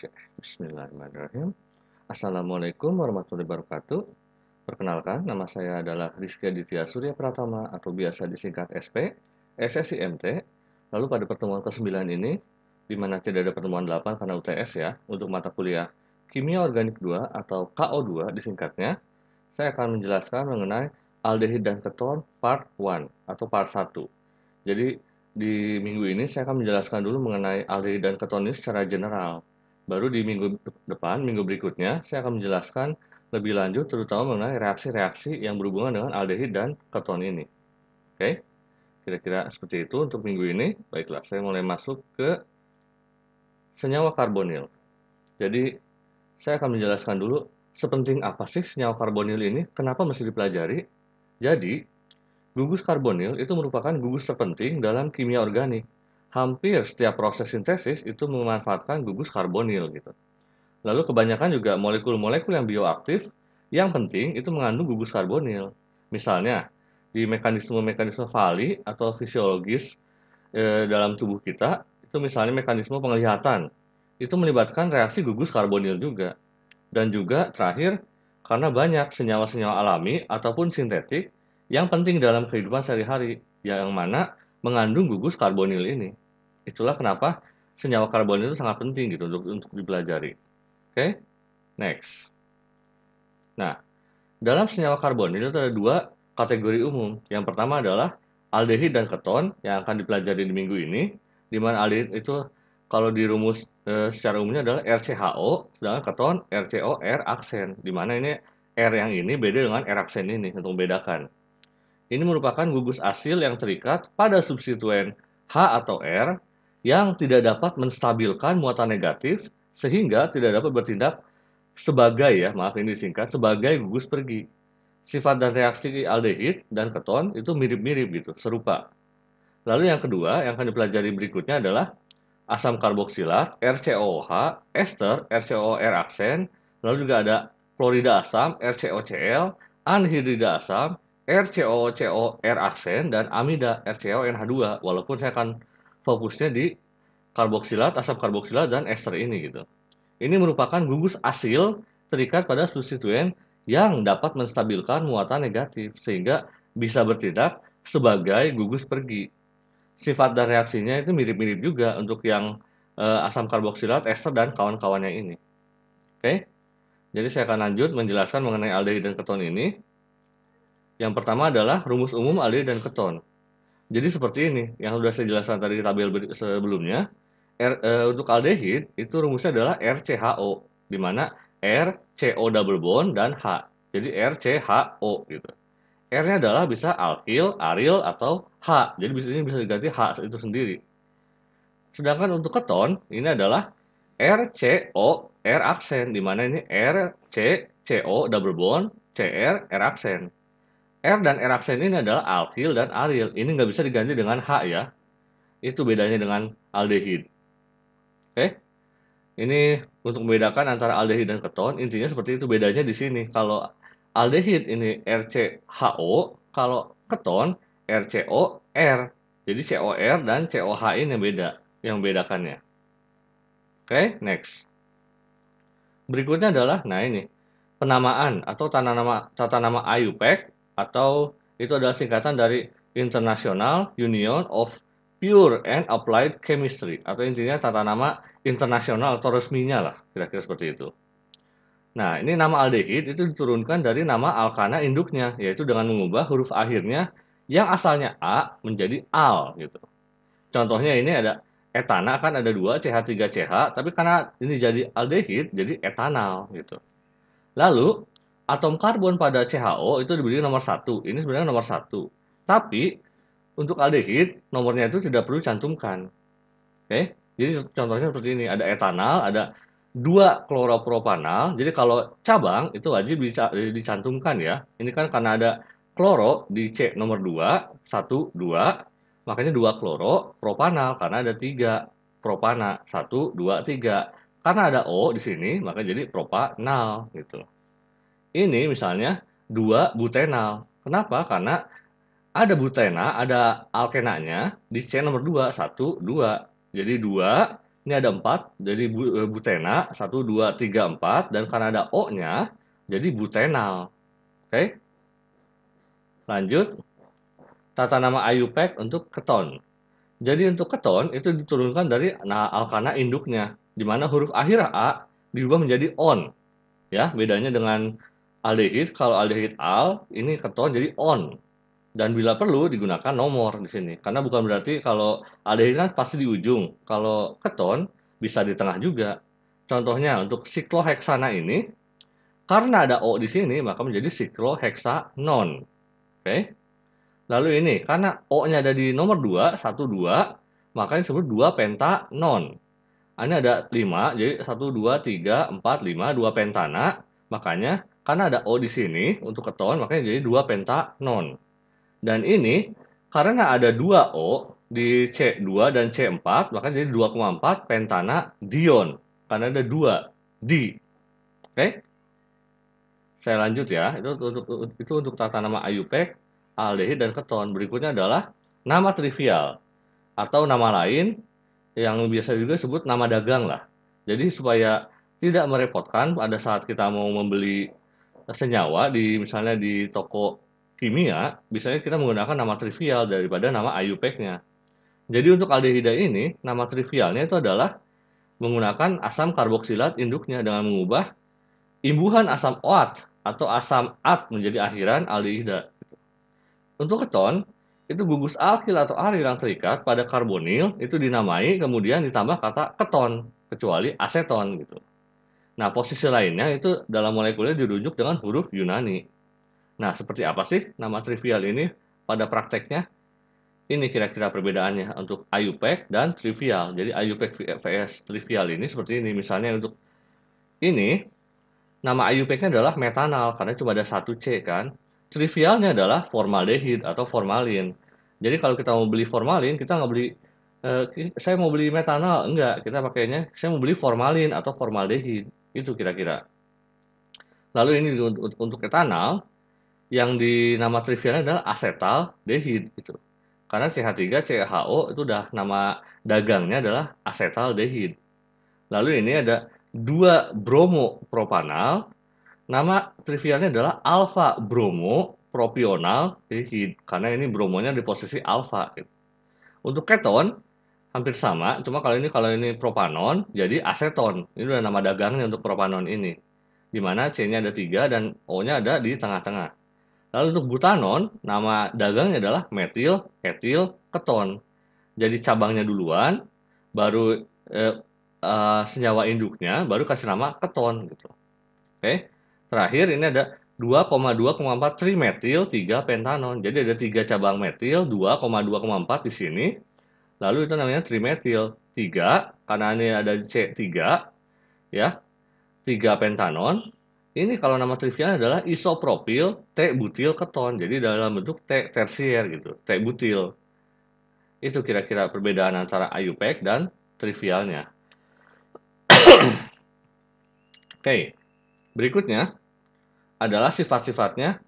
Oke, bismillahirrahmanirrahim. Assalamualaikum warahmatullahi wabarakatuh. Perkenalkan, nama saya adalah Rizky Aditya Surya Pratama atau biasa disingkat SP, SSIMT. Lalu pada pertemuan ke-9 ini, di mana tidak ada pertemuan 8 karena UTS ya, untuk mata kuliah Kimia Organik 2 atau KO2 disingkatnya, saya akan menjelaskan mengenai aldehid dan keton part 1 atau part 1. Jadi di minggu ini saya akan menjelaskan dulu mengenai aldehid dan keton ini secara general. Baru di minggu depan, minggu berikutnya, saya akan menjelaskan lebih lanjut terutama mengenai reaksi-reaksi yang berhubungan dengan aldehid dan keton ini. Oke, kira-kira seperti itu untuk minggu ini. Baiklah, saya mulai masuk ke senyawa karbonil. Jadi, saya akan menjelaskan dulu sepenting apa sih senyawa karbonil ini, kenapa mesti dipelajari. Jadi, gugus karbonil itu merupakan gugus terpenting dalam kimia organik. Hampir setiap proses sintesis itu memanfaatkan gugus karbonil gitu. Lalu kebanyakan juga molekul-molekul yang bioaktif yang penting itu mengandung gugus karbonil. Misalnya di mekanisme-mekanisme vali atau fisiologis dalam tubuh kita, itu misalnya mekanisme penglihatan, itu melibatkan reaksi gugus karbonil juga. Dan juga terakhir, karena banyak senyawa-senyawa alami ataupun sintetik yang penting dalam kehidupan sehari-hari, yang mana mengandung gugus karbonil ini. Itulah kenapa senyawa karbonil itu sangat penting gitu untuk dipelajari. Oke, next. Nah, dalam senyawa karbonil itu ada dua kategori umum. Yang pertama adalah aldehid dan keton yang akan dipelajari di minggu ini, di mana aldehid itu kalau dirumus secara umumnya adalah RCHO, sedangkan keton RCOR aksen, di mana ini R yang ini beda dengan R aksen ini untuk membedakan. Ini merupakan gugus asil yang terikat pada substituen H atau R yang tidak dapat menstabilkan muatan negatif sehingga tidak dapat bertindak sebagai ya, maaf ini disingkat, sebagai gugus pergi. Sifat dan reaksi aldehid dan keton itu mirip-mirip gitu, serupa. Lalu yang kedua yang akan dipelajari berikutnya adalah asam karboksilat, RCOOH, ester, RCOR aksen, lalu juga ada klorida asam, RCOCl, anhidrida asam, RCOCOR aksen, dan amida, RCONH2. Walaupun saya akan fokusnya di karboksilat, asam karboksilat, dan ester ini gitu. Ini merupakan gugus asil terikat pada substituen yang dapat menstabilkan muatan negatif, sehingga bisa bertindak sebagai gugus pergi. Sifat dan reaksinya itu mirip-mirip juga untuk yang asam karboksilat, ester, dan kawan-kawannya ini. Oke, jadi saya akan lanjut menjelaskan mengenai aldehid dan keton ini. Yang pertama adalah rumus umum aldehid dan keton. Jadi seperti ini, yang sudah saya jelaskan tadi di tabel sebelumnya. Untuk aldehid itu rumusnya adalah RCHO, di mana R, CO double bond, dan H. Jadi RCHO gitu. R-nya adalah bisa alkil, aril, atau H. Jadi ini bisa diganti H itu sendiri. Sedangkan untuk keton, ini adalah RCOR aksen, di mana ini RCCO double bond, CR, R aksen. R dan R aksen ini adalah alkil dan aril. Ini nggak bisa diganti dengan H ya. Itu bedanya dengan aldehid. Oke, ini untuk membedakan antara aldehid dan keton, intinya seperti itu bedanya di sini. Kalau aldehid ini RCHO, kalau keton RCOR. Jadi COR dan COH ini yang beda, yang membedakannya. Oke, next. Berikutnya adalah, nah ini, penamaan atau tata nama IUPAC, atau itu adalah singkatan dari International Union of Pure and Applied Chemistry, atau intinya tata nama internasional atau resminya lah, kira-kira seperti itu. Nah, ini nama aldehid itu diturunkan dari nama alkana induknya, yaitu dengan mengubah huruf akhirnya yang asalnya A menjadi al gitu. Contohnya ini ada etana kan ada 2 CH3CH, tapi karena ini jadi aldehid jadi etanal gitu. Lalu atom karbon pada CHO itu diberi nomor 1. Ini sebenarnya nomor 1. Tapi untuk aldehid nomornya itu tidak perlu cantumkan. Oke. Jadi contohnya seperti ini, ada etanal, ada 2 kloropropanal. Jadi kalau cabang itu wajib dicantumkan ya. Ini kan karena ada kloro di C nomor 2, 1, 2, makanya 2 kloro propanal karena ada 3 propana, 1, 2, 3. Karena ada O di sini, maka jadi propanal gitu. Ini misalnya 2 butenal. Kenapa? Karena ada butena, ada alkenanya di C nomor 2, 1, 2. Jadi 2 Ini ada 4, jadi butena, 1, 2, 3, 4, dan karena ada O-nya, jadi butenal. Oke, lanjut. Tata nama IUPAC untuk keton. Jadi untuk keton, itu diturunkan dari alkana induknya, di mana huruf akhir A diubah menjadi on. Ya, bedanya dengan aldehid, kalau aldehid al, ini keton jadi on. Dan bila perlu digunakan nomor di sini. Karena bukan berarti kalau aldehid kan pasti di ujung. Kalau keton bisa di tengah juga. Contohnya untuk siklohexana ini, karena ada O di sini, maka menjadi sikloheksanon. Oke. Lalu ini, karena O-nya ada di nomor 2, 1, 2, makanya disebut 2 pentanon. Ini ada 5, jadi 1, 2, 3, 4, 5, 2 pentana. Makanya, karena ada O di sini untuk keton, makanya jadi 2 pentanon. Dan ini, karena ada 2 O di C2 dan C4, maka jadi 2,4 pentana dion. Karena ada 2 di. Oke? Saya lanjut ya. Itu untuk tata nama IUPAC, aldehid, dan keton. Berikutnya adalah nama trivial atau nama lain yang biasa juga disebut nama dagang lah. Jadi supaya tidak merepotkan pada saat kita mau membeli senyawa misalnya di toko kimia, biasanya kita menggunakan nama trivial daripada nama IUPAC-nya. Jadi untuk aldehida ini, nama trivialnya itu adalah menggunakan asam karboksilat induknya dengan mengubah imbuhan asam OAT atau asam at menjadi akhiran aldehida. Untuk keton, itu gugus alkil atau arir yang terikat pada karbonil itu dinamai kemudian ditambah kata keton, kecuali aseton gitu. Nah, posisi lainnya itu dalam molekulnya dirujuk dengan huruf Yunani. Nah, seperti apa sih nama trivial ini pada prakteknya? Ini kira-kira perbedaannya untuk IUPAC dan trivial. Jadi IUPAC vs trivial ini seperti ini. Misalnya untuk ini, nama IUPAC-nya adalah metanal karena cuma ada 1 C kan. Trivialnya adalah formaldehid atau formalin. Jadi kalau kita mau beli formalin, kita nggak beli, saya mau beli metanal, enggak. Kita pakainya, saya mau beli formalin atau formaldehid. Itu kira-kira. Lalu ini untuk etanal, yang di nama trivialnya adalah asetaldehid gitu. Karena CH3, CHO itu udah nama dagangnya adalah asetaldehid. Lalu ini ada 2 bromo propanal, nama trivialnya adalah alfa bromo propional dehid karena ini bromonya di posisi alfa gitu. Untuk keton hampir sama, cuma kalau ini propanon jadi aseton. Ini udah nama dagangnya untuk propanon ini. Di mana C-nya ada 3 dan O-nya ada di tengah-tengah. Lalu untuk butanon, nama dagangnya adalah metil etil keton. Jadi cabangnya duluan, baru senyawa induknya, baru kasih nama keton gitu. Oke. Terakhir ini ada 2,2,4 trimetil 3 pentanon. Jadi ada 3 cabang metil, 2,2,4 di sini. Lalu itu namanya trimetil 3 karena ini ada C3 ya. 3 pentanon. Ini kalau nama trivialnya adalah isopropil T-butil keton. Jadi dalam bentuk T tersier gitu, T-butil. Itu kira-kira perbedaan antara IUPAC dan trivialnya. Oke. Berikutnya adalah sifat-sifatnya,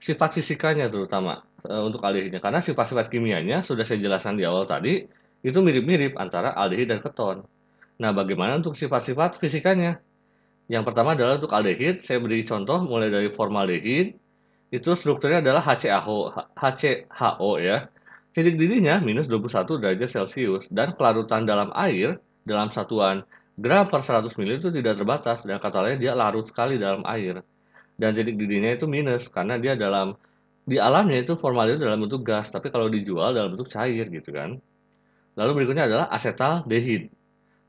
sifat fisikanya terutama untuk aldehidnya. Karena sifat-sifat kimianya sudah saya jelaskan di awal tadi, itu mirip-mirip antara aldehid dan keton. Nah, bagaimana untuk sifat-sifat fisikanya? Yang pertama adalah untuk aldehid, saya beri contoh mulai dari formaldehid, itu strukturnya adalah HCHO ya. Titik didihnya minus 21 derajat Celcius dan kelarutan dalam air dalam satuan gram per 100 ml itu tidak terbatas dan kata lain dia larut sekali dalam air. Dan titik didihnya itu minus karena dia di alamnya itu formaldehid dalam bentuk gas, tapi kalau dijual dalam bentuk cair gitu kan. Lalu berikutnya adalah asetaldehid.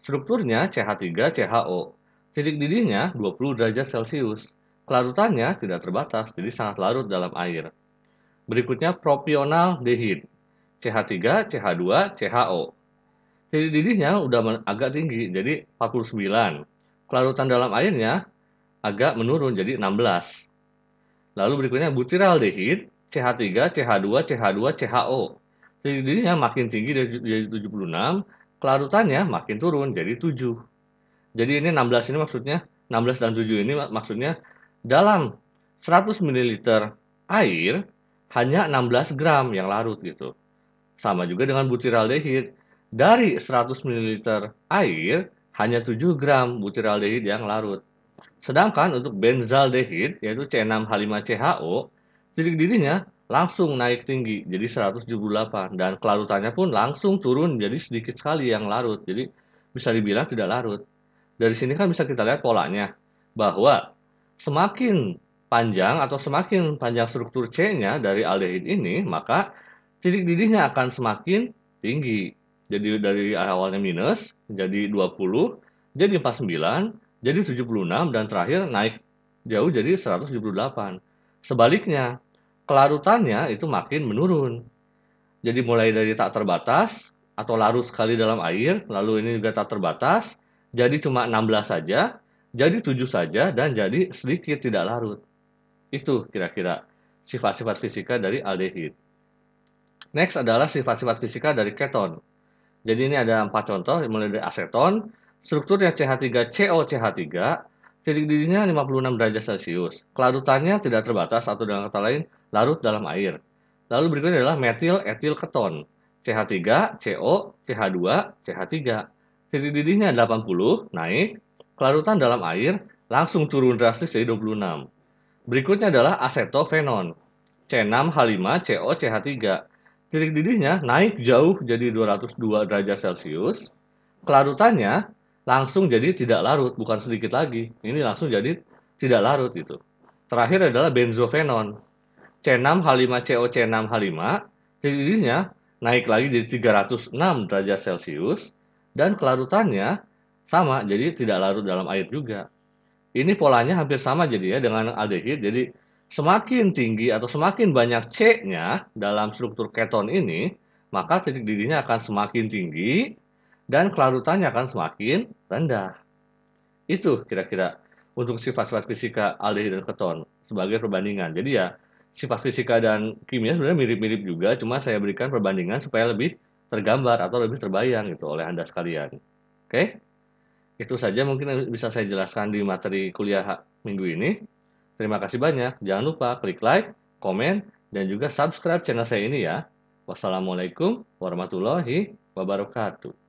Strukturnya CH3 CHO. Titik didihnya 20 derajat Celcius. Kelarutannya tidak terbatas, jadi sangat larut dalam air. Berikutnya propionaldehid. CH3, CH2, CHO. Titik didihnya udah agak tinggi, jadi 49. Kelarutan dalam airnya agak menurun, jadi 16. Lalu berikutnya butyraldehid, CH3, CH2, CH2, CHO. Titik didihnya makin tinggi jadi 76, kelarutannya makin turun jadi 7. Jadi ini 16 ini maksudnya, 16 dan 7 ini maksudnya dalam 100 ml air hanya 16 gram yang larut gitu. Sama juga dengan butyraldehid. Dari 100 ml air, hanya 7 gram butiraldehid yang larut. Sedangkan untuk benzaldehid, yaitu C6H5CHO, titik didihnya langsung naik tinggi, jadi 178. Dan kelarutannya pun langsung turun, jadi sedikit sekali yang larut. Jadi bisa dibilang tidak larut. Dari sini kan bisa kita lihat polanya, bahwa semakin panjang atau semakin panjang struktur C-nya dari aldehid ini, maka titik didihnya akan semakin tinggi. Jadi dari awalnya minus, jadi 20, jadi 49, jadi 76, dan terakhir naik jauh jadi 178. Sebaliknya, kelarutannya itu makin menurun. Jadi mulai dari tak terbatas atau larut sekali dalam air, lalu ini juga tak terbatas, jadi cuma 16 saja, jadi 7 saja, dan jadi sedikit tidak larut. Itu kira-kira sifat-sifat fisika dari aldehid. Next adalah sifat-sifat fisika dari keton. Jadi ini ada 4 contoh, mulai dari aseton, strukturnya CH3COCH3, titik didihnya 56 derajat Celcius. Kelarutannya tidak terbatas atau dengan kata lain larut dalam air. Lalu berikutnya adalah metil etil keton, CH3CO, CH2, CH3. Titik didihnya 80, naik. Kelarutan dalam air langsung turun drastis jadi 26. Berikutnya adalah asetofenon, C6H5COCH3. Titik didihnya naik jauh jadi 202 derajat Celcius. Kelarutannya langsung jadi tidak larut, bukan sedikit lagi. Ini langsung jadi tidak larut gitu. Terakhir adalah benzofenon, C6H5COC6H5. Titik didihnya naik lagi jadi 306 derajat Celcius. Dan kelarutannya sama, jadi tidak larut dalam air juga. Ini polanya hampir sama jadi ya dengan aldehid. Jadi semakin tinggi atau semakin banyak C-nya dalam struktur keton ini, maka titik didihnya akan semakin tinggi dan kelarutannya akan semakin rendah. Itu kira-kira untuk sifat-sifat fisika aldehid dan keton sebagai perbandingan. Jadi ya sifat fisika dan kimia sebenarnya mirip-mirip juga, cuma saya berikan perbandingan supaya lebih tergambar atau lebih terbayang gitu oleh Anda sekalian. Oke? Itu saja mungkin yang bisa saya jelaskan di materi kuliah minggu ini. Terima kasih banyak. Jangan lupa klik like, komen, dan juga subscribe channel saya ini ya. Wassalamualaikum warahmatullahi wabarakatuh.